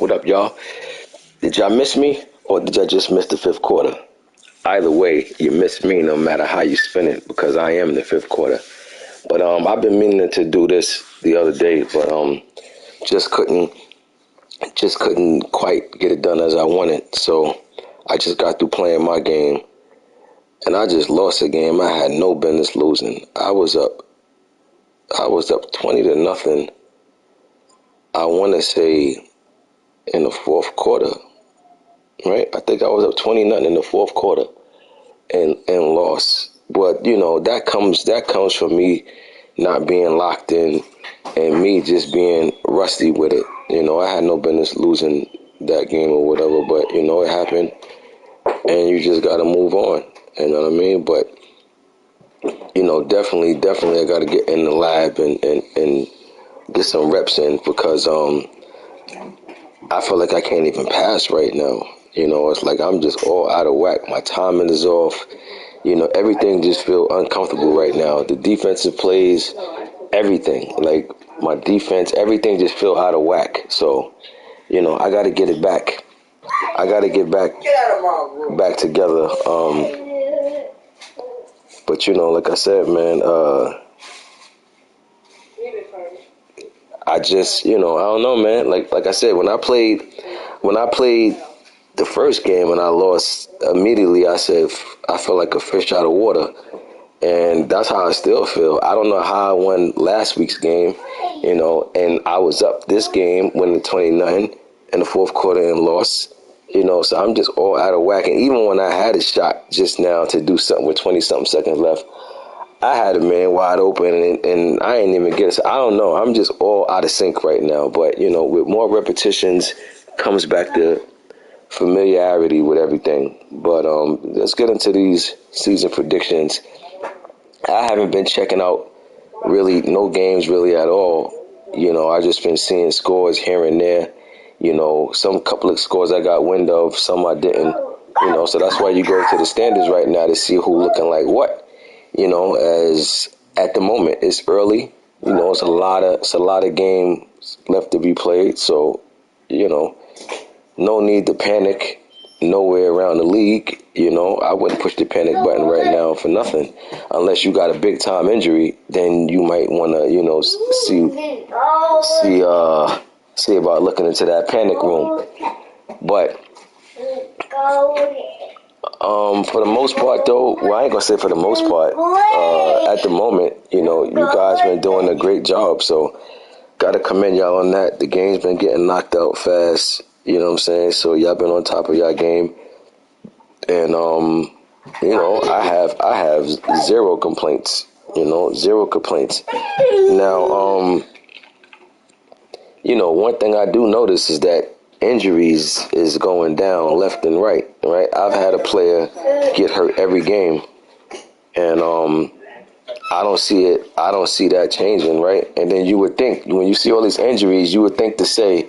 What up, y'all? Did y'all miss me, or did y'all just miss the fifth quarter? Either way, you miss me no matter how you spin it, because I am the fifth quarter. But I've been meaning to do this the other day, but just couldn't quite get it done as I wanted. So I just got through playing my game, and I just lost a game I had no business losing. I was up 20 to nothing. I want to say in the fourth quarter, right? I think I was up 20 nothing in the fourth quarter and lost. But that comes from me not being locked in and me just being rusty with it. I had no business losing that game or whatever, but it happened, and you just got to move on. You know what I mean? But definitely, I got to get in the lab and get some reps in, because I feel like I can't even pass right now. It's like I'm just all out of whack. My timing is off. Everything just feels uncomfortable right now. The defensive plays, everything. Like my defense, everything just feel out of whack. So, I got to get it back. I got to get back together. But like I said, man, I just, I don't know, man. Like I said, when I played the first game and I lost immediately, I said I felt like a fish out of water, and that's how I still feel. I don't know how I won last week's game, and I was up this game, winning 29 in the fourth quarter and lost. So I'm just all out of whack. And even when I had a shot just now to do something with 20-something seconds left, I had a man wide open, and I ain't even get it. So I don't know. I'm just all out of sync right now. But, with more repetitions comes back to familiarity with everything. But let's get into these season predictions. I haven't been checking out really no games really at all. I just been seeing scores here and there. Some couple of scores I got wind of, some I didn't. So that's why you go to the standings right now to see who looking like what. As at the moment it's early. It's a lot of games left to be played. So, no need to panic nowhere around the league. I wouldn't push the panic button right now for nothing, unless you got a big time injury. Then you might want to, see about looking into that panic room. But for the most part, though, well, I ain't gonna say for the most part. At the moment, you guys been doing a great job, so gotta commend y'all on that. The game's been getting knocked out fast. You know what I'm saying? So y'all been on top of y'all game, and I have zero complaints. Zero complaints. Now, one thing I do notice is that injuries is going down left and right. Right? I've had a player get hurt every game, and I don't see it. I don't see that changing, right? And then you would think, when you see all these injuries, you would think to say,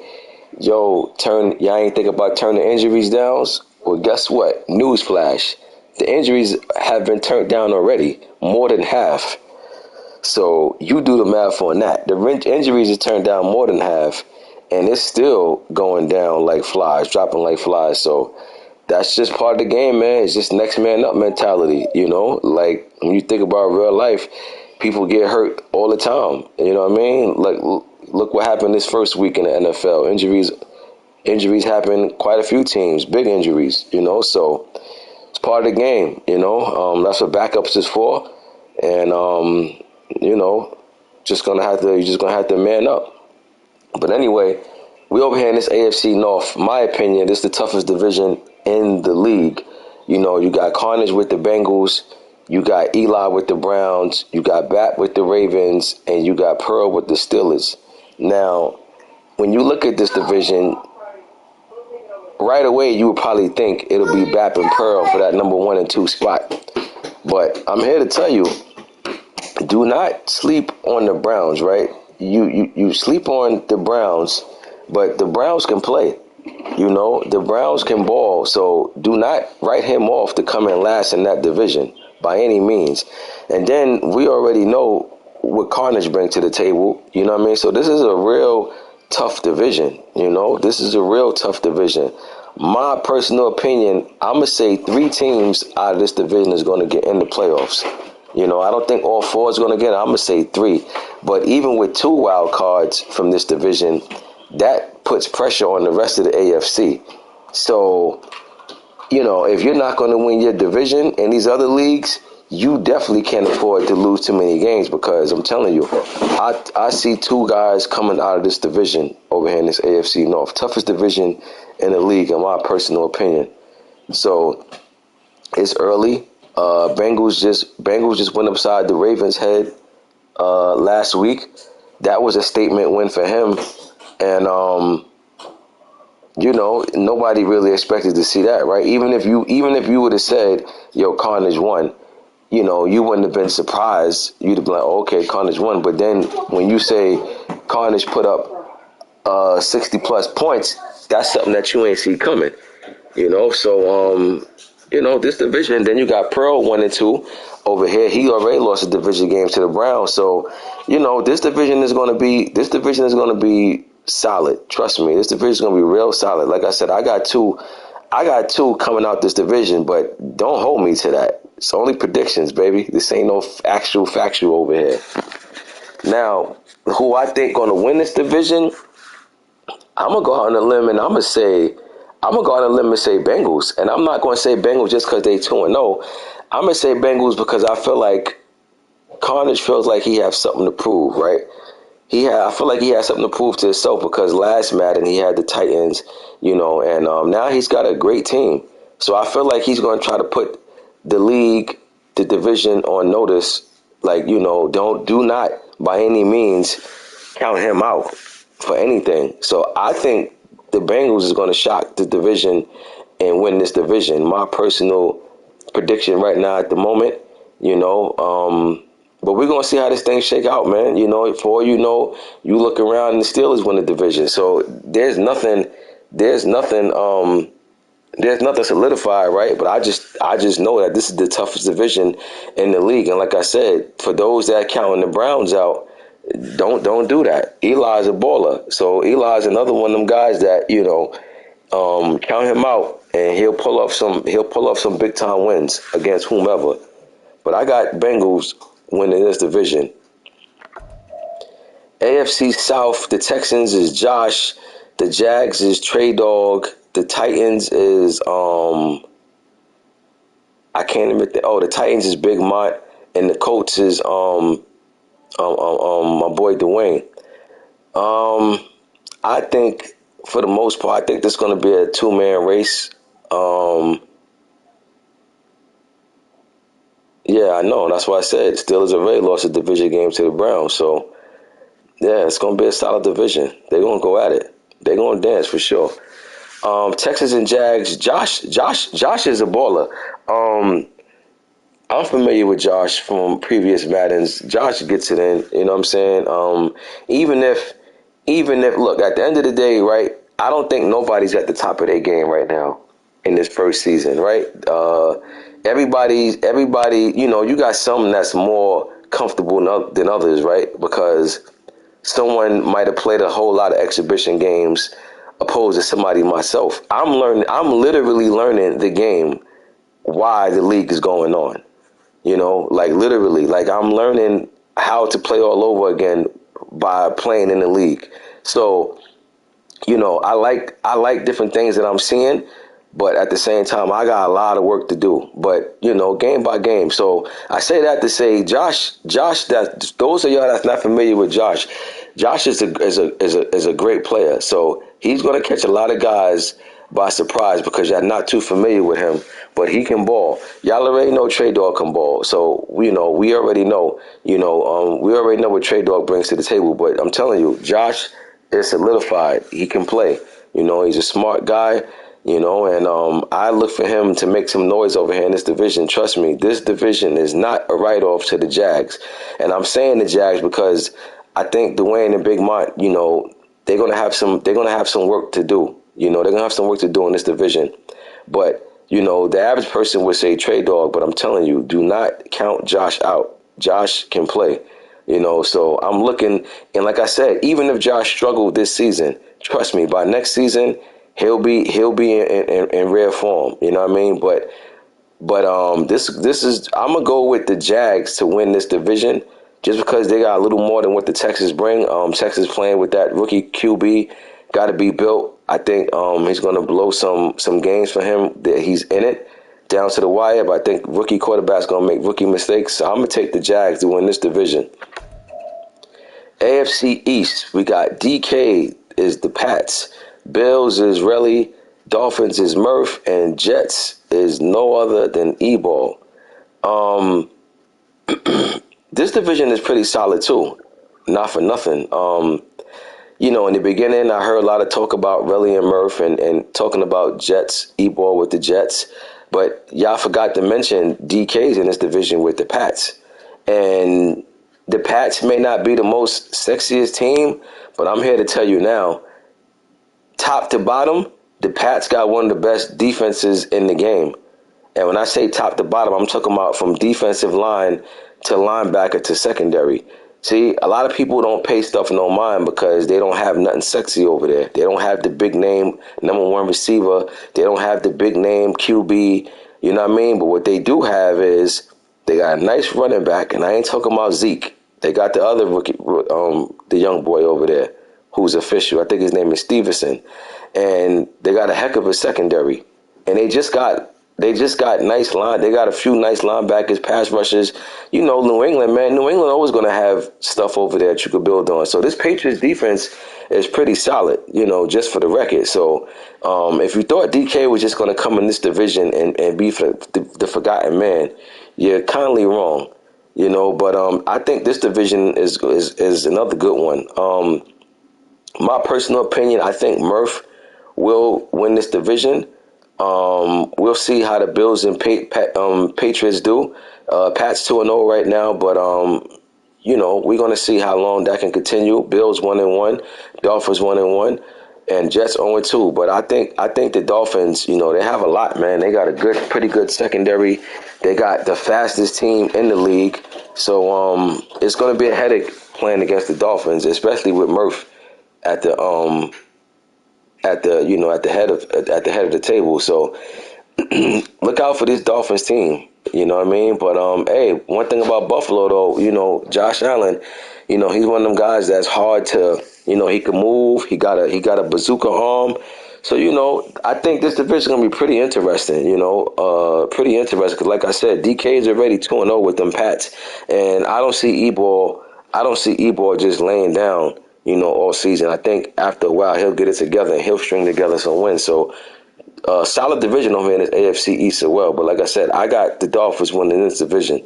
yo, y'all ain't think about turning the injuries down? Well, guess what? Newsflash. The injuries have been turned down already, more than half. So you do the math on that. The injuries are turned down more than half, and it's still going down like flies, dropping like flies. So that's just part of the game, man. It's just next man up mentality, Like, when you think about real life, people get hurt all the time. You know what I mean? Like, look what happened this first week in the NFL. Injuries happen quite a few teams, big injuries, So it's part of the game, That's what backups is for. And, you're just gonna have to man up. But anyway, we over here in this AFC North. My opinion, this is the toughest division in the league. You got Carnage with the Bengals, you got Eli with the Browns, you got Bat with the Ravens, and you got Pearl with the Steelers. Now, when you look at this division, right away you would probably think it'll be Bat and Pearl for that number 1 and 2 spot. But I'm here to tell you, do not sleep on the Browns, right? You sleep on the Browns, but the Browns can play. The Browns can ball, so do not write him off to come in last in that division by any means. And then we already know what Carnage brings to the table, you know what I mean? So this is a real tough division. This is a real tough division. My personal opinion, I'm going to say 3 teams out of this division is going to get in the playoffs. I don't think all 4 is going to get it. I'm going to say 3. But even with 2 wild cards from this division, that puts pressure on the rest of the AFC. So, if you're not going to win your division in these other leagues, you definitely can't afford to lose too many games, because I'm telling you, I see 2 guys coming out of this division over here in this AFC North. Toughest division in the league, in my personal opinion. So it's early. Bengals just went upside the Ravens' head last week. That was a statement win for him. And nobody really expected to see that, right? Even if you would have said, yo, Carnage won, you wouldn't have been surprised. You'd have been like, oh, okay, Carnage won. But then when you say Carnage put up 60 plus points, that's something that you ain't see coming. So this division, then you got Pearl 1-2 over here. He already lost a division game to the Browns. So, this division is gonna be solid. Trust me, this division is gonna be real solid. Like I said, I got two coming out this division, but don't hold me to that. It's only predictions, baby. This ain't no factual over here. Now, who I think gonna win this division, I'm gonna go out on a limb and I'm gonna say Bengals. And I'm not gonna say Bengals just because they 2-0. I'm gonna say Bengals because I feel like Carnage feels like he has something to prove, right? I feel like he has something to prove to himself, because last Madden he had the Titans, and now he's got a great team. So I feel like he's going to try to put the league, the division on notice. Like, do not by any means count him out for anything. So I think the Bengals is going to shock the division and win this division. My personal prediction right now at the moment, but we're going to see how this thing shake out, man. For all you know, you look around and the Steelers win the division. So there's nothing solidified, right? But I just know that this is the toughest division in the league. And like I said, for those that counting the Browns out, don't do that. Eli's a baller. So Eli's another one of them guys that, count him out and he'll pull off some big time wins against whomever. But I got Bengals winning this division. AFC South, the Texans is Josh, the Jags is Trey Dog, the Titans is I can't even think. Oh, the Titans is Big Mont, and the Colts is my boy Dwayne. I think for the most part, I think this is going to be a 2-man race. Yeah, I know. That's why I said Steelers already lost a division game to the Browns. So, yeah, it's going to be a solid division. They're going to go at it. They're going to dance for sure. Texans and Jags. Josh is a baller. I'm familiar with Josh from previous Maddens. Josh gets it in. You know what I'm saying? Even if, look, at the end of the day, right, I don't think nobody's at the top of their game right now in this first season, right? Everybody, you got some that's more comfortable than others, right? Because someone might have played a whole lot of exhibition games opposed to somebody myself. I'm literally learning the game, why the league is going on. Like literally, like I'm learning how to play all over again by playing in the league. So, I like different things that I'm seeing, but at the same time, I got a lot of work to do. But game by game. So I say that to say, Josh. That those of y'all that's not familiar with Josh. Josh is a great player. So he's going to catch a lot of guys by surprise because you're not too familiar with him. But he can ball. Y'all already know Trey Dog can ball. So we already know. We already know what Trey Dog brings to the table. But I'm telling you, Josh is solidified. He can play. He's a smart guy. And I look for him to make some noise over here in this division. Trust me, this division is not a write-off to the Jags. And I'm saying the Jags because I think Dwayne and Big Mont, they're gonna have some work to do. They're gonna have some work to do in this division. But, the average person would say Trey Dog, but I'm telling you, do not count Josh out. Josh can play. So I'm looking, and like I said, even if Josh struggled this season, trust me, by next season he'll be in rare form. You know what I mean? But this is I'm gonna go with the Jags to win this division just because they got a little more than what the Texans bring. Texas playing with that rookie QB, got to be built. I think he's gonna blow some games for him that he's in it down to the wire. But I think rookie quarterback's gonna make rookie mistakes. So I'm gonna take the Jags to win this division. AFC East, we got DK is the Pats, Bills is Relly, Dolphins is Murph, and Jets is no other than E-Ball. Um, this division is pretty solid too. Not for nothing. In the beginning, I heard a lot of talk about Relly and Murph and talking about Jets, E-Ball with the Jets. But y'all forgot to mention DK's in this division with the Pats. And the Pats may not be the most sexiest team, but I'm here to tell you now, top to bottom, the Pats got one of the best defenses in the game. And when I say top to bottom, I'm talking about from defensive line to linebacker to secondary. See, a lot of people don't pay stuff no mind because they don't have nothing sexy over there. They don't have the big name number one receiver. They don't have the big name QB. You know what I mean? But what they do have is they got a nice running back, and I ain't talking about Zeke. They got the other rookie, the young boy over there who's official. I think his name is Stevenson. And they got a heck of a secondary. And they just got nice line. They got a few nice linebackers, pass rushers. New England, man. New England always going to have stuff over there that you could build on. So this Patriots defense is pretty solid, just for the record. So if you thought DK was just going to come in this division and be for the forgotten man, you're kindly wrong. But I think this division is another good one. My personal opinion, I think Murph will win this division. We'll see how the Bills and Patriots do. Pat's 2-0 right now, but we're gonna see how long that can continue. Bills 1-1, Dolphins 1-1, and Jets 0-2. But I think the Dolphins, they have a lot, man. They got a pretty good secondary. They got the fastest team in the league, so it's gonna be a headache playing against the Dolphins, especially with Murph at the at the head of the table. So look out for this Dolphins team. You know what I mean? But hey, one thing about Buffalo though, Josh Allen, he's one of them guys that's hard to, he can move. He got a bazooka arm. So I think this division is gonna be pretty interesting. Pretty interesting because, like I said, DK is already 2-0 with them Pats, and I don't see E-Ball. Just laying down, all season. I think after a while he'll get it together and he'll string together some wins. So solid division over in this AFC East as well. But like I said, I got the Dolphins winning this division.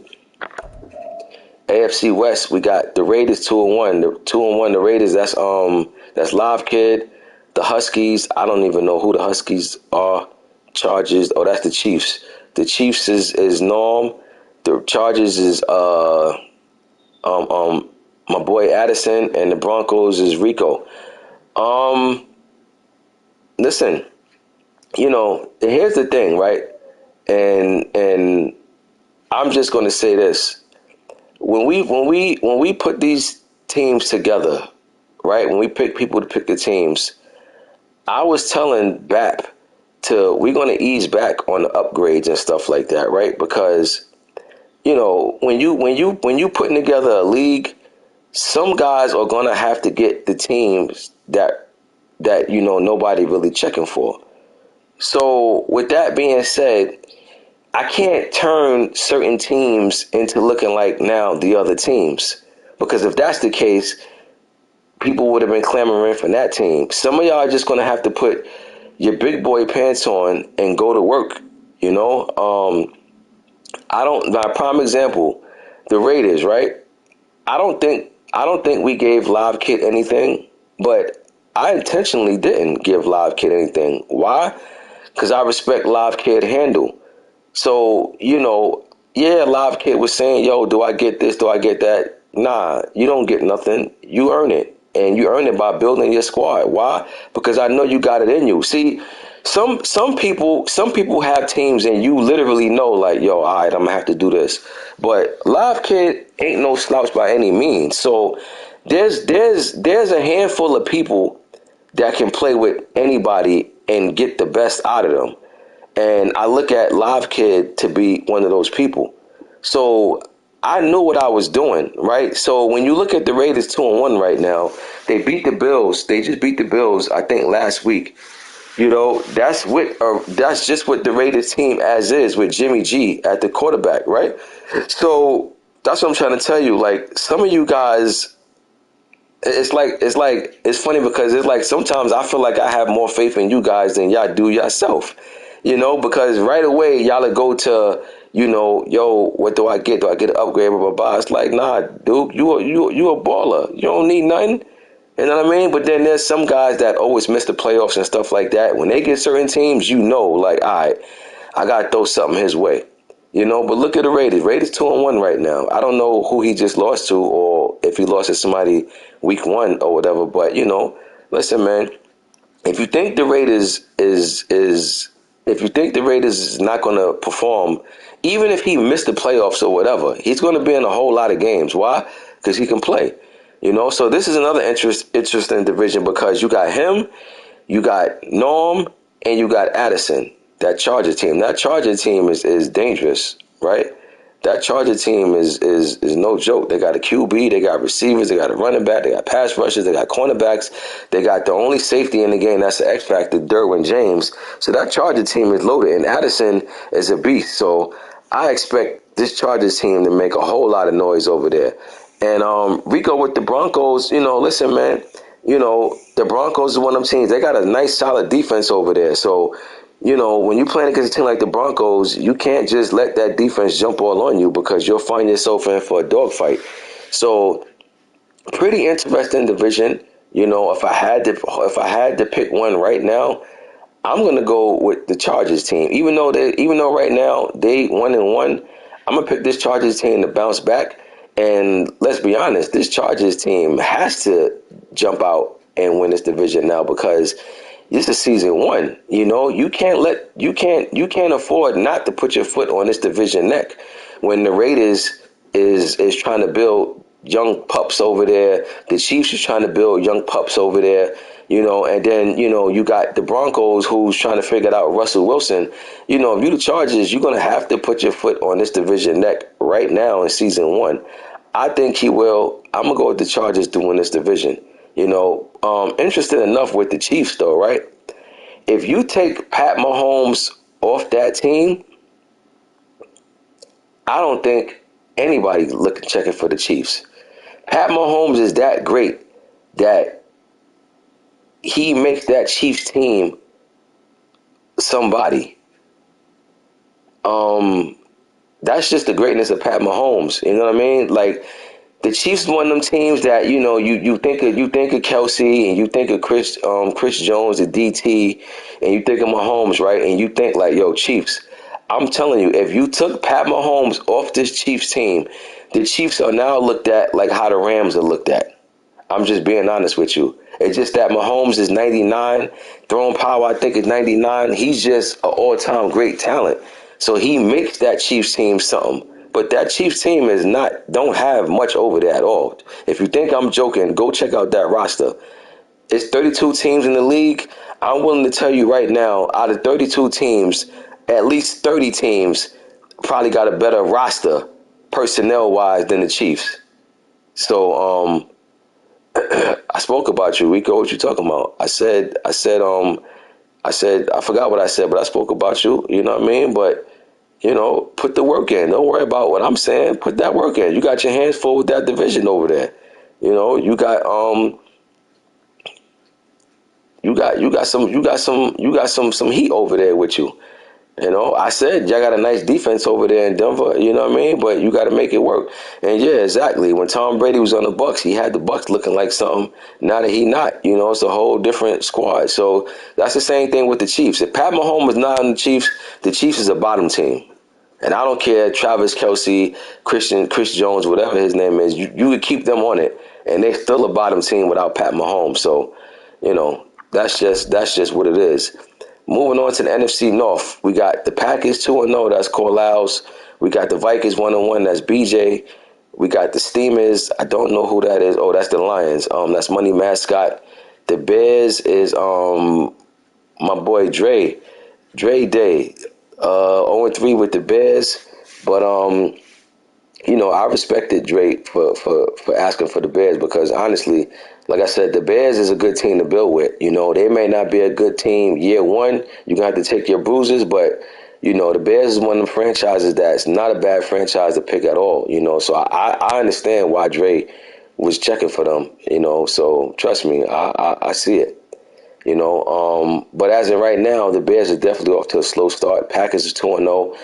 AFC West, we got the Raiders 2-1. The 2-1, the Raiders, that's Live Kid. The Huskies, I don't even know who the Huskies are. Chargers, that's the Chiefs. The Chiefs is Norm. The Chargers is my boy Addison, and the Broncos is Rico. Listen, here's the thing, right? And I'm just going to say this: when we put these teams together, right? When we pick people to pick the teams, I was telling BAP we're going to ease back on the upgrades and stuff like that, right? Because when you putting together a league, some guys are gonna have to get the teams that nobody really checking for. So with that being said, I can't turn certain teams into looking like now the other teams, because if that's the case, people would have been clamoring for that team. Some of y'all are just gonna have to put your big boy pants on and go to work. My prime example, the Raiders, right? I don't think we gave Live Kid anything, but I intentionally didn't give Live Kid anything. Why? Because I respect Live Kid handle. So, Live Kid was saying, yo, do I get this? Do I get that? Nah, you don't get nothing. You earn it. And you earn it by building your squad. Why? Because I know you got it in you. See, some people have teams and you literally know like, yo, all right, I'm gonna have to do this. But Live Kid ain't no slouch by any means. So there's a handful of people that can play with anybody and get the best out of them. And I look at Live Kid to be one of those people. So I knew what I was doing, right? So when you look at the Raiders 2-1 right now, they beat the Bills. They just beat the Bills, I think, last week. That's just what the Raiders team as is with Jimmy G at the quarterback, right? So that's what I'm trying to tell you. Like some of you guys, it's funny because it's like sometimes I feel like I have more faith in you guys than y'all do yourself. Because right away y'all would go to, yo, what do I get? Do I get an upgrade? Blah blah blah. It's like, nah, dude, you a baller. You don't need nothing. You know what I mean? But then there's some guys that always miss the playoffs and stuff like that. When they get certain teams, like, all right, I got to throw something his way. But look at the Raiders. Raiders 2-1 right now. I don't know who he just lost to or if he lost to somebody week 1 or whatever. But, listen, man, if you think the Raiders if you think the Raiders is not going to perform, even if he missed the playoffs or whatever, he's going to be in a whole lot of games. Why? Because he can play. So this is another interesting division because you got him, you got Norm, and you got Addison. That Charger team. That Charger team is dangerous, right? That Charger team is no joke. They got a QB, they got receivers, they got a running back, they got pass rushers, they got cornerbacks, they got the only safety in the game that's the X factor, Derwin James. So that Charger team is loaded, and Addison is a beast. So I expect this Chargers team to make a whole lot of noise over there. And Rico with the Broncos, listen, man, the Broncos are one of them teams. They got a nice, solid defense over there. So, when you're playing against a team like the Broncos, you can't just let that defense jump all on you because you'll find yourself in for a dogfight. So, pretty interesting division. If I had to pick one right now, I'm gonna go with the Chargers team. Even though right now they 1-1, I'm gonna pick this Chargers team to bounce back. And let's be honest, this Chargers team has to jump out and win this division now because this is season 1. You can't afford not to put your foot on this division neck when the Raiders is trying to build young pups over there. The Chiefs is trying to build young pups over there. And then, you got the Broncos who's trying to figure out Russell Wilson. If you the Chargers, you're going to have to put your foot on this division neck right now in season 1. I think he will. I'm going to go with the Chargers to win this division. Interesting enough with the Chiefs, though, right? If you take Pat Mahomes off that team, I don't think anybody checking for the Chiefs. Pat Mahomes is that great that he makes that Chiefs team somebody. That's just the greatness of Pat Mahomes. You know what I mean? Like the Chiefs, is one of them teams that you think of Kelsey and you think of Chris Jones, the DT, and you think of Mahomes, right? And you think like, yo, Chiefs. I'm telling you, if you took Pat Mahomes off this Chiefs team, the Chiefs are now looked at like how the Rams are looked at. I'm just being honest with you. It's just that Mahomes is 99. Throwing power, I think, is 99. He's just an all-time great talent. So he makes that Chiefs team something. But that Chiefs team don't have much over there at all. If you think I'm joking, go check out that roster. It's 32 teams in the league. I'm willing to tell you right now, out of 32 teams, at least 30 teams probably got a better roster personnel-wise than the Chiefs. So, I spoke about you, Rico. What you talking about? I forgot what I said, but I spoke about you. You know what I mean? But, put the work in. Don't worry about what I'm saying. Put that work in. You got your hands full with that division over there. You got some heat over there with you. I said y'all got a nice defense over there in Denver, you know what I mean? But you got to make it work. And yeah, exactly. When Tom Brady was on the Bucs, he had the Bucs looking like something. Now that he not, it's a whole different squad. So that's the same thing with the Chiefs. If Pat Mahomes is not on the Chiefs is a bottom team. And I don't care, Travis Kelce, Chris Jones, whatever his name is, you could keep them on it, and they're still a bottom team without Pat Mahomes. So, that's just what it is. Moving on to the NFC North, we got the Packers 2-0. That's Corlals. We got the Vikings 1-1. That's BJ. We got the Steamers. I don't know who that is. Oh, that's the Lions. That's Money Mascot. The Bears is my boy Dre Day. 0-3 with the Bears, but I respected Drake for asking for the Bears because honestly, like I said, the Bears is a good team to build with. They may not be a good team year one. You're gonna have to take your bruises, but the Bears is one of the franchises that's not a bad franchise to pick at all. So I understand why Dre was checking for them. So trust me, I see it. But as of right now, the Bears are definitely off to a slow start. Packers is 2-0.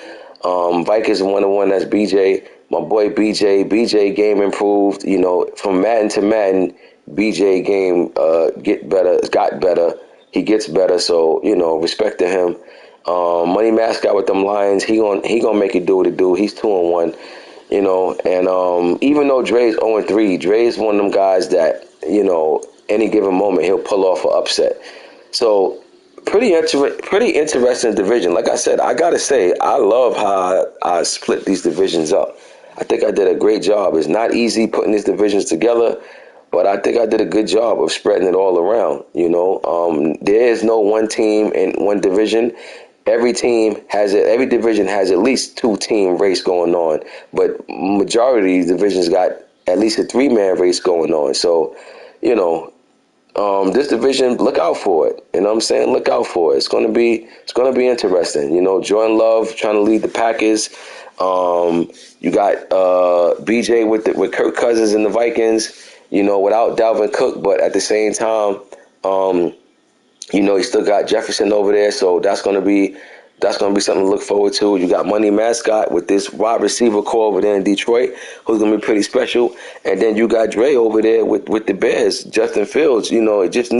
Vikings 1-1. That's BJ. My boy BJ. BJ game improved. From Madden to Madden, BJ game got better. He gets better. So respect to him. Money Mascot with them Lions. He gonna make it do what it do. He's 2-1. And even though Dre's 0-3, Dre's one of them guys that any given moment he'll pull off an upset. So pretty interesting division. Like I said, I gotta say I love how I split these divisions up. I think I did a great job. It's not easy putting these divisions together, but I think I did a good job of spreading it all around. There is no one team in one division. Every division has at least 2-team race going on, but majority of these divisions got at least a 3-man race going on. So, this division, look out for it. You know what I'm saying? Look out for it. It's gonna be interesting. Jordan Love trying to lead the Packers. You got BJ with Kirk Cousins and the Vikings. Without Dalvin Cook, but at the same time, he still got Jefferson over there, so that's gonna be something to look forward to. You got Money Mascot with this wide receiver core over there in Detroit, who's gonna be pretty special, and then you got Dre over there with the Bears. Justin Fields, he just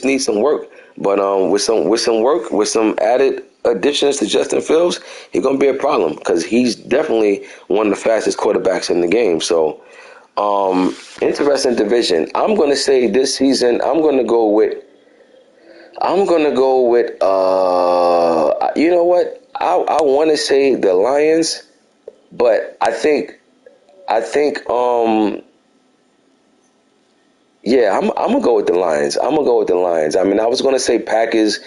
needs some work, but with some added additions to Justin Fields, he's gonna be a problem because he's definitely one of the fastest quarterbacks in the game. So, interesting division. I'm gonna say this season, I'm gonna go with. You know what? I want to say the Lions, but I think, yeah, I'm gonna go with the Lions. I mean, I was gonna say Packers,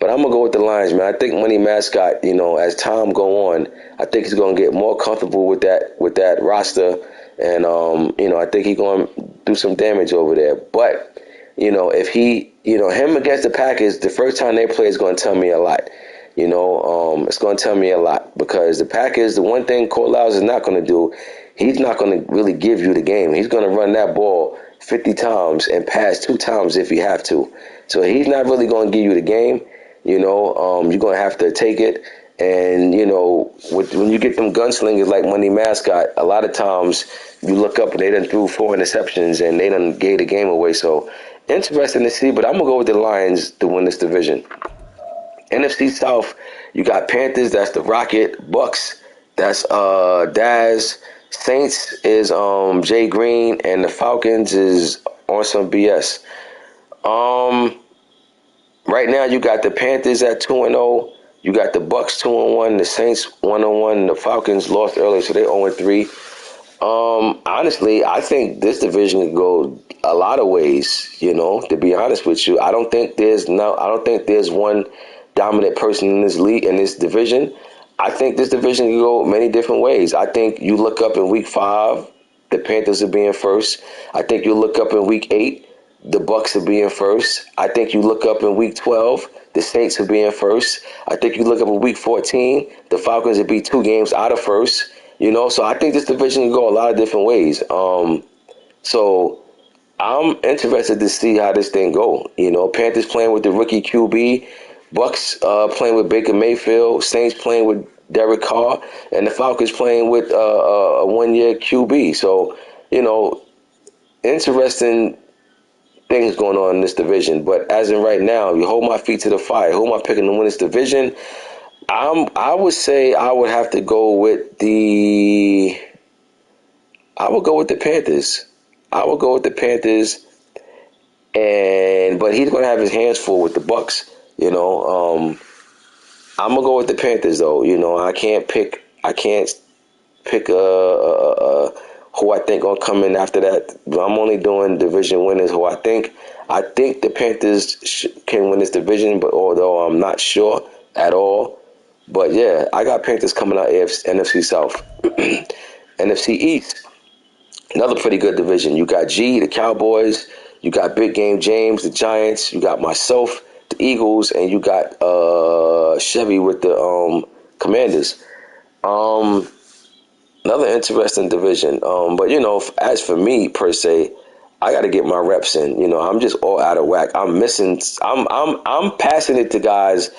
but I'm gonna go with the Lions, man. I think Money Mascot, as time go on, I think he's gonna get more comfortable with that roster, and I think he's gonna do some damage over there. But if him against the Packers, the first time they play is going to tell me a lot. It's going to tell me a lot because the Packers, the one thing Corlals is not going to do, he's not going to really give you the game. He's going to run that ball 50 times and pass 2 times if he have to. So he's not really going to give you the game. You're going to have to take it. And, when you get them gunslingers like Money Mascot, a lot of times you look up and they done threw 4 interceptions and they done gave the game away. So interesting to see, but I'm going to go with the Lions to win this division. NFC South, you got Panthers, that's the Rocket. Bucks, that's Daz. Saints is Jay Green, and the Falcons is on some BS. Right now you got the Panthers at 2-0. You got the Bucks 2-1, the Saints 1-1, the Falcons lost earlier, so they're 0-3. Honestly, I think this division could go a lot of ways. To be honest with you, I don't think there's one dominant person in this league, in this division. I think this division can go many different ways. I think you look up in week 5, the Panthers are being first. I think you look up in week 8, the Bucks are being first. I think you look up in week 12, the Saints are being first. I think you look up in week 14, the Falcons would be 2 games out of first. So I think this division can go a lot of different ways. So I'm interested to see how this thing go. Panthers playing with the rookie QB, Bucks playing with Baker Mayfield, Saints playing with Derek Carr, and the Falcons playing with a 1-year QB. So, interesting things going on in this division. But as in right now, you hold my feet to the fire. Who am I picking to win this division? I would say I would have to go with the Panthers. But he's going to have his hands full with the Bucks. You know, I'm gonna go with the Panthers though. You know, I can't pick who I think gonna come in after that. I'm only doing division winners who I think. I think the Panthers can win this division, but although I'm not sure at all. But yeah, I got Panthers coming out NFC South. NFC East, another pretty good division. You got G, the Cowboys. You got Big Game James, the Giants. You got myself, the Eagles, and you got Chevy with the Commanders. Another interesting division. But you know, as for me per se, I got to get my reps in. You know, I'm just all out of whack. I'm missing. I'm passing it to guys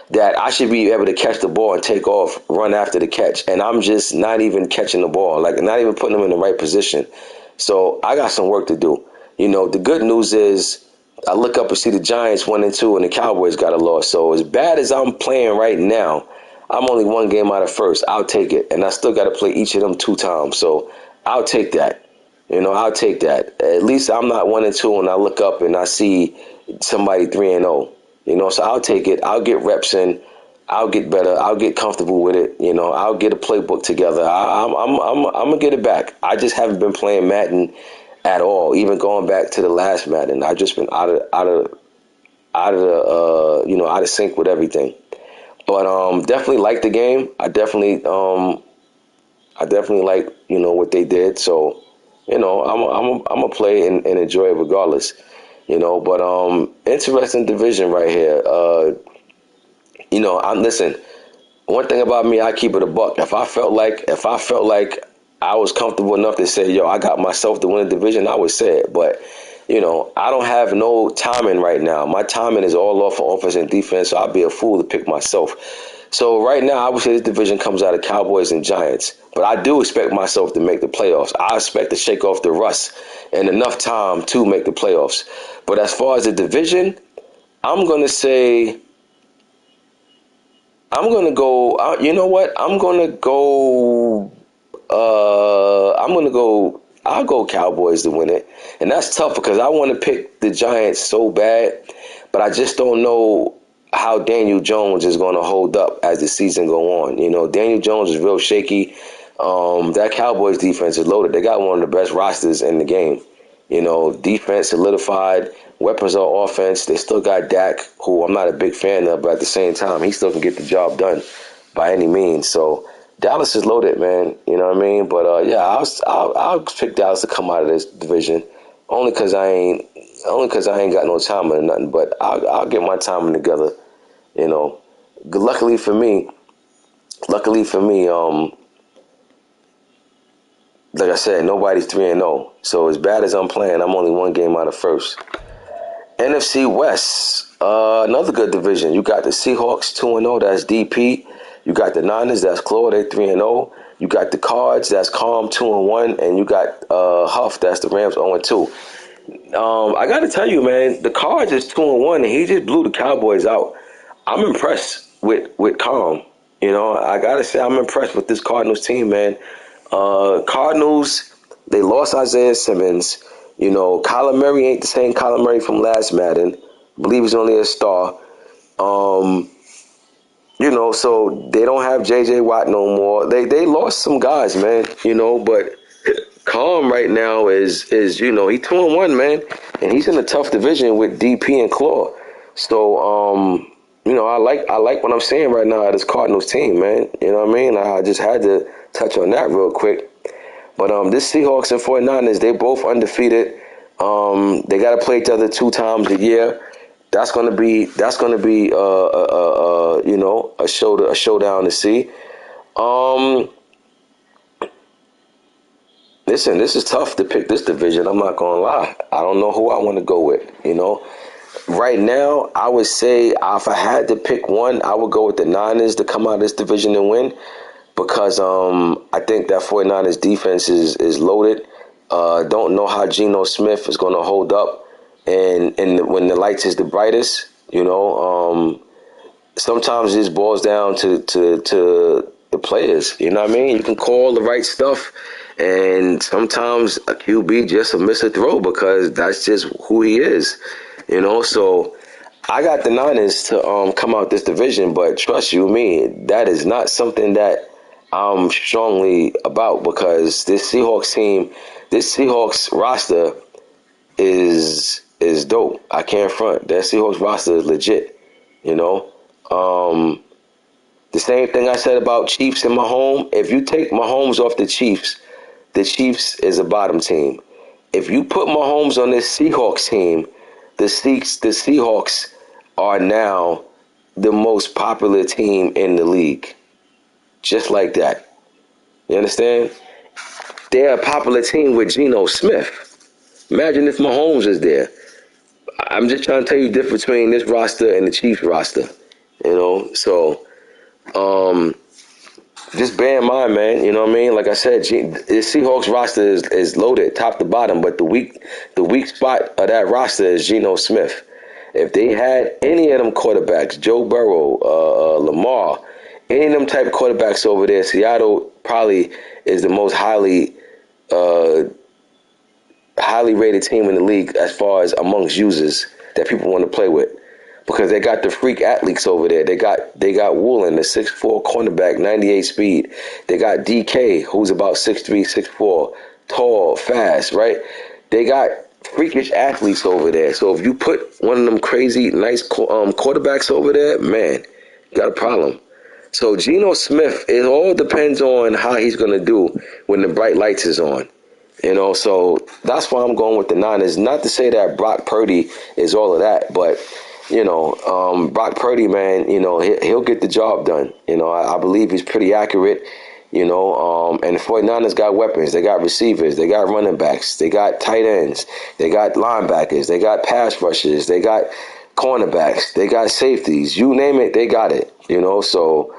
that I should be able to catch the ball and take off, run after the catch, and I'm just not even catching the ball. Like not even putting them in the right position. So I got some work to do. You know, the good news is I look up and see the Giants 1-2 and the Cowboys got a loss. So as bad as I'm playing right now, I'm only one game out of first. I'll take it. And I still got to play each of them 2 times. So I'll take that. You know, I'll take that. At least I'm not 1-2 and I look up and I see somebody 3-0. You know, so I'll take it. I'll get reps in. I'll get better. I'll get comfortable with it. You know, I'll get a playbook together. I'm gonna get it back. I just haven't been playing Madden at all. Even going back to the last Madden, I've just been out of out of sync with everything. But definitely like the game. I definitely like what they did. So I'm gonna play and enjoy it regardless. You know, but interesting division right here. I'm listen. One thing about me, I keep it a buck. If I felt like I was comfortable enough to say, yo, I got myself to win the division, I would say it. But I don't have no timing right now. My timing is all off of offense and defense, so I'd be a fool to pick myself. So right now, I would say this division comes out of Cowboys and Giants. But I do expect myself to make the playoffs. I expect to shake off the rust in enough time to make the playoffs. But as far as the division, I'm going to say, I'm going to go, you know what? I'll go Cowboys to win it. And that's tough because I want to pick the Giants so bad, but I just don't know how Daniel Jones is going to hold up as the season go on. Daniel Jones is real shaky. That Cowboys defense is loaded. They got one of the best rosters in the game. Defense solidified, weapons on offense. They still got Dak, who I'm not a big fan of, but at the same time, he still can get the job done by any means. So Dallas is loaded, man. You know what I mean? But yeah, I'll pick Dallas to come out of this division, only because I ain't got no timing or nothing. But I'll get my timing together. Luckily for me, like I said, nobody's 3-0. So as bad as I'm playing, I'm only one game out of first. NFC West, another good division. You got the Seahawks 2-0. That's DP. You got the Niners. That's Claude. They 3-0. You got the Cards. That's Calm 2-1, and you got Huff. That's the Rams 0-2. I got to tell you, man, the Cards is 2-1, and he just blew the Cowboys out. I'm impressed with Calm. I got to say I'm impressed with this Cardinals team, man. Cardinals, they lost Isaiah Simmons. Kyler Murray ain't the same Kyler Murray from last Madden. I believe he's only a star. So they don't have J.J. Watt no more. They lost some guys, man. But Calm right now is he's 2-1, man, and he's in a tough division with DP and Claw. So I like what I'm seeing right now at this Cardinals team, man. You know what I mean? I just had to touch on that real quick. But this Seahawks and 49ers, they both undefeated. They got to play each other 2 times a year. That's gonna be a showdown to see. Listen, this is tough to pick this division. I'm not gonna lie. I don't know who I want to go with. Right now, I would say if I had to pick one, I would go with the Niners to come out of this division and win, because I think that 49ers defense is loaded. Don't know how Geno Smith is going to hold up, and when the lights is the brightest. Sometimes it just boils down to the players. You know what I mean? You can call the right stuff, and sometimes a QB just a miss a throw because that's just who he is. So I got the Niners to come out this division, but trust you me, that is not something that I'm strongly about because this Seahawks roster is dope. I can't front. That Seahawks roster is legit. You know, um, the same thing I said about Chiefs and Mahomes. If you take Mahomes off the Chiefs is a bottom team. If you put Mahomes on this Seahawks team, the Seahawks are now the most popular team in the league. Just like that. You understand? They're a popular team with Geno Smith. Imagine if Mahomes is there. I'm just trying to tell you the difference between this roster and the Chiefs roster. You know, so um, just bear in mind, man. You know what I mean? Like I said, the Seahawks roster is loaded top to bottom, but the weak spot of that roster is Geno Smith. If they had any of them quarterbacks, Joe Burrow, Lamar, any of them type of quarterbacks over there, Seattle probably is the most uh, highly rated team in the league as far as amongst users that people want to play with. Because they got the freak athletes over there. They got Woolen, the 6'4" cornerback, 98 speed. They got DK, who's about 6'3", 6'4", tall, fast, right? They got freakish athletes over there. So if you put one of them crazy, nice quarterbacks over there, man, you got a problem. So Geno Smith, it all depends on how he's going to do when the bright lights is on. You know, so that's why I'm going with the Niners. Not to say that Brock Purdy is all of that, but, you know, Brock Purdy, man, you know, he'll get the job done. You know, I believe he's pretty accurate, you know, and the 49ers got weapons. They got receivers. They got running backs. They got tight ends. They got linebackers. They got pass rushers. They got cornerbacks. They got safeties. You name it, they got it, you know, so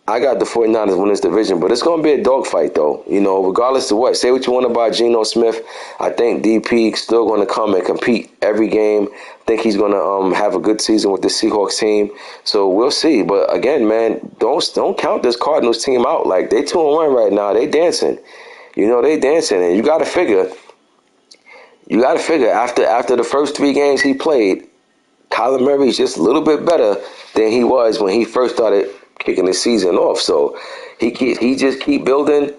I got the 49ers win this division, but it's going to be a dogfight, though. You know, regardless of what. Say what you want about Geno Smith. I think DP still going to come and compete every game. I think he's going to have a good season with the Seahawks team. So we'll see. But again, man, don't count this Cardinals team out. Like, they 2-1 right now. They dancing. You know, they dancing. And you got to figure after the first 3 games he played, Kyler Murray's just a little bit better than he was when he first started kicking the season off. So he just keep building.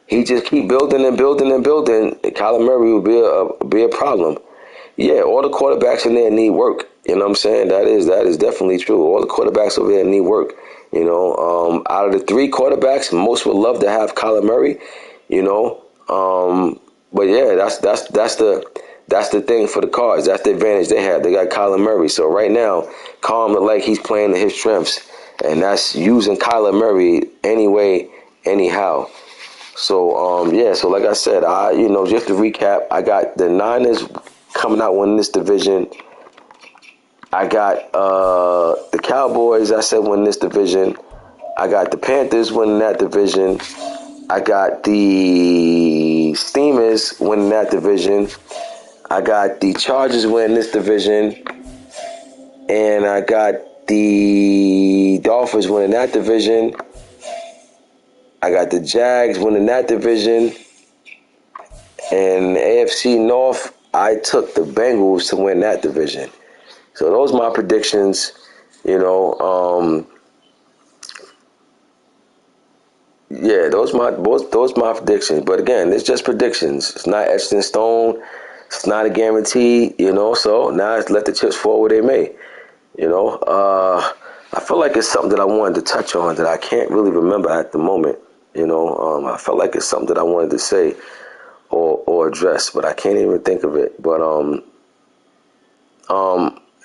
He just keep building and building and building. And Kyler Murray will be a problem. Yeah, all the quarterbacks in there need work. You know what I'm saying? That is definitely true. All the quarterbacks over there need work. You know, out of the 3 quarterbacks, most would love to have Kyler Murray. You know, but yeah, that's the thing for the Cards. That's the advantage they have. They got Kyler Murray. So right now, Calm look like he's playing to his strengths. And that's using Kyler Murray anyway, anyhow. So, yeah, so like I said, just to recap, I got the Niners coming out winning this division. I got the Cowboys, I said, winning this division. I got the Panthers winning that division. I got the Steamers winning that division. I got the Chargers winning this division. And I got the Dolphins winning that division. I got the Jags winning that division. And AFC North, I took the Bengals to win that division. So those are my predictions. You know, yeah, those my predictions. But again, it's just predictions. It's not etched in stone. It's not a guarantee. You know, so now it's let the chips fall where they may. You know, I feel like it's something that I wanted to touch on that I can't really remember at the moment. You know, I felt like it's something that I wanted to say or address, but I can't even think of it. But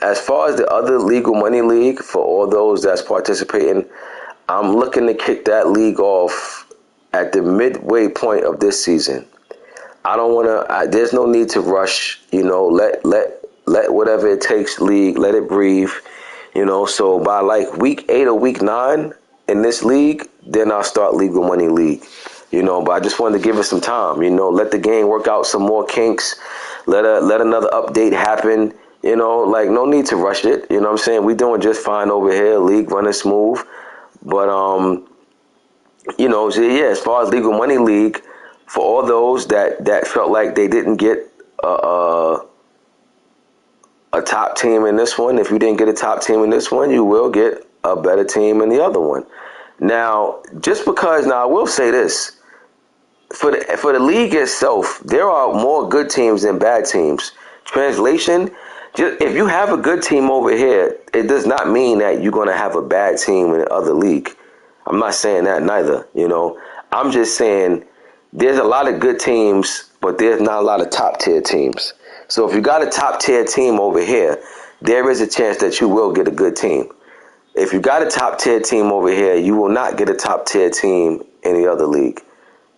as far as the other legal money league, for all those that's participating, I'm looking to kick that league off at the midway point of this season. I don't want to. There's no need to rush. You know, let whatever it takes league, let it breathe. You know, so by like week 8 or week 9 in this league, then I'll start legal money league. You know, but I just wanted to give it some time. You know, let the game work out some more kinks. Let another update happen. You know, like no need to rush it. You know what I'm saying? We doing just fine over here. League running smooth. But you know, so yeah, as far as legal money league, for all those that felt like they didn't get a top team in this one. If you didn't get a top team in this one, you will get a better team in the other one. Now, just because, now I will say this, for the league itself, there are more good teams than bad teams. Translation, just, if you have a good team over here, it does not mean that you're going to have a bad team in the other league. I'm not saying that neither, you know. I'm just saying there's a lot of good teams, but there's not a lot of top tier teams. So if you got a top tier team over here, there is a chance that you will get a good team. If you got a top tier team over here, you will not get a top tier team in the other league.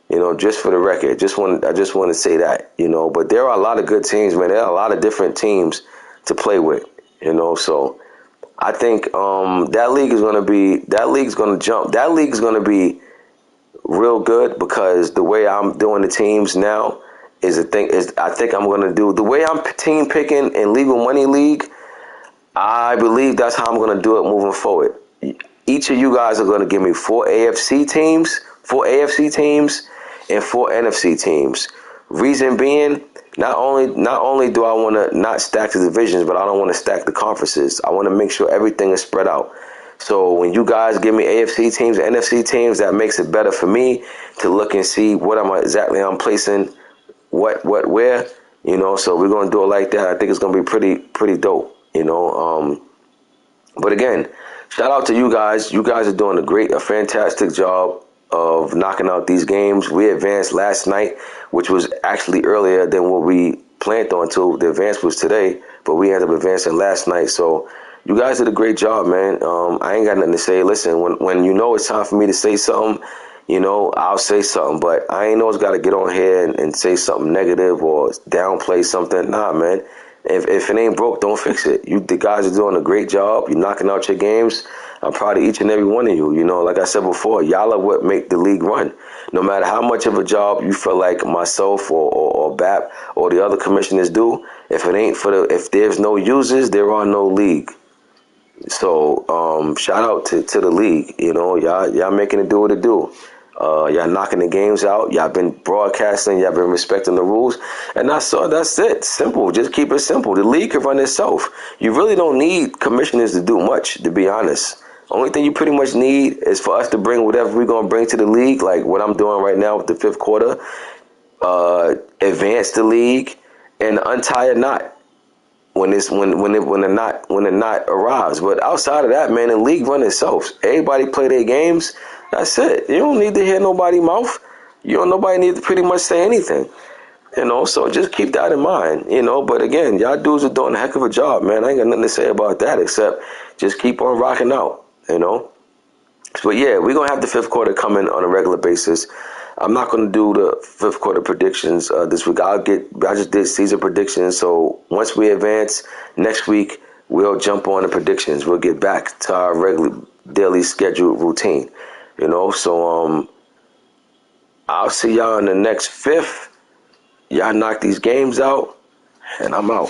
You know, just for the record, I just want to say that, you know. But there are a lot of good teams, man. There are a lot of different teams to play with, you know. So I think that league's going to jump. That league's going to be real good because the way I'm doing the teams now I think I'm going to do the way I'm team picking in Legal Money League. I believe that's how I'm going to do it moving forward. Each of you guys are going to give me four AFC teams, and four NFC teams. Reason being, not only do I want to not stack the divisions, but I don't want to stack the conferences. I want to make sure everything is spread out. So when you guys give me AFC teams, NFC teams, that makes it better for me to look and see what I'm placing, where, you know. So we're gonna do it like that. I think it's gonna be pretty dope, you know. But again, shout out to you guys. You guys are doing a fantastic job of knocking out these games. We advanced last night, which was actually earlier than what we planned on to. The advance was today, but we ended up advancing last night. So you guys did a great job, man. I ain't got nothing to say. Listen, when you know it's time for me to say something, you know, I'll say something. But I ain't always got to get on here and say something negative or downplay something. Nah, man. If it ain't broke, don't fix it. The guys are doing a great job. You're knocking out your games. I'm proud of each and every one of you. You know, like I said before, y'all are what make the league run. No matter how much of a job you feel like myself or BAP or the other commissioners do, if there's no users, there are no league. So shout out to the league. You know, y'all making it do what it do. Y'all knocking the games out. Y'all been broadcasting. Y'all been respecting the rules. And that's it. Simple. Just keep it simple. The league can run itself. You really don't need commissioners to do much, to be honest. Only thing you pretty much need is for us to bring whatever we're going to bring to the league, like what I'm doing right now with the fifth quarter, advance the league, and untie a knot when the knot arrives. But outside of that, man, the league run itself. Everybody play their games. That's it. You don't need to hear nobody's mouth. Nobody need to pretty much say anything. You know, so just keep that in mind, you know. But again, y'all dudes are doing a heck of a job, man. I ain't got nothing to say about that except just keep on rocking out, you know. But yeah, we're going to have the fifth quarter coming on a regular basis. I'm not going to do the fifth quarter predictions this week. I just did season predictions. So once we advance next week, we'll jump on the predictions. We'll get back to our regular daily scheduled routine, you know. So I'll see y'all in the next fifth. Y'all knock these games out, and I'm out.